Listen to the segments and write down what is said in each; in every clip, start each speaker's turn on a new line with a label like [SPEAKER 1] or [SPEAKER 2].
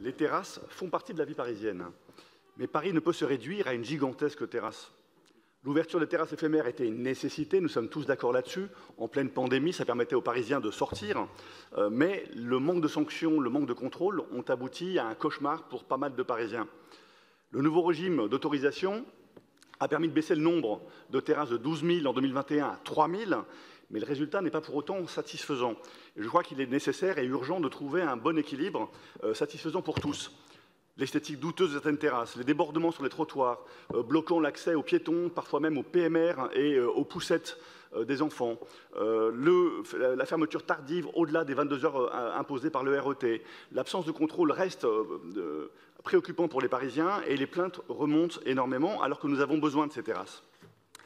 [SPEAKER 1] Les terrasses font partie de la vie parisienne. Mais Paris ne peut se réduire à une gigantesque terrasse. L'ouverture des terrasses éphémères était une nécessité, nous sommes tous d'accord là-dessus. En pleine pandémie, ça permettait aux Parisiens de sortir. Mais le manque de sanctions, le manque de contrôle ont abouti à un cauchemar pour pas mal de Parisiens. Le nouveau régime d'autorisation a permis de baisser le nombre de terrasses de 12 000 en 2021 à 3 000, mais le résultat n'est pas pour autant satisfaisant. Et je crois qu'il est nécessaire et urgent de trouver un bon équilibre satisfaisant pour tous. L'esthétique douteuse de certaines terrasses, les débordements sur les trottoirs, bloquant l'accès aux piétons, parfois même aux PMR et aux poussettes des enfants, la fermeture tardive au-delà des 22 heures imposées par le RET, l'absence de contrôle reste préoccupant pour les Parisiens et les plaintes remontent énormément alors que nous avons besoin de ces terrasses.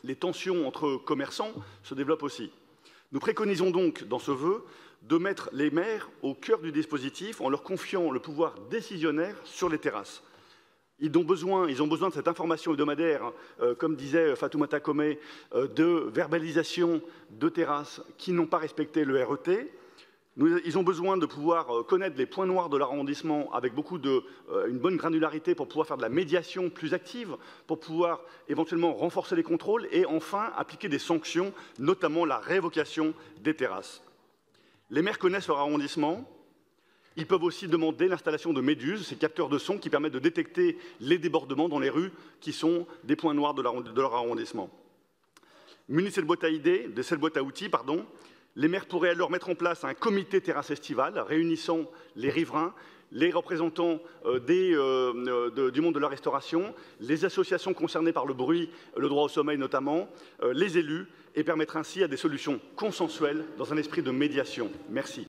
[SPEAKER 1] Les tensions entre commerçants se développent aussi. Nous préconisons donc, dans ce vœu, de mettre les maires au cœur du dispositif en leur confiant le pouvoir décisionnaire sur les terrasses. Ils ont besoin de cette information hebdomadaire, comme disait Fatoumata Komé, de verbalisation de terrasses qui n'ont pas respecté le RET. Ils ont besoin de pouvoir connaître les points noirs de leur arrondissement avec une bonne granularité pour pouvoir faire de la médiation plus active, pour pouvoir éventuellement renforcer les contrôles et enfin appliquer des sanctions, notamment la révocation des terrasses. Les maires connaissent leur arrondissement. Ils peuvent aussi demander l'installation de méduses, ces capteurs de son qui permettent de détecter les débordements dans les rues qui sont des points noirs de leur arrondissement. Munis de cette boîte à outils, les maires pourraient alors mettre en place un comité terrasse estivale réunissant les riverains, les représentants du monde de la restauration, les associations concernées par le bruit, le droit au sommeil notamment, les élus, et permettre ainsi à des solutions consensuelles dans un esprit de médiation. Merci.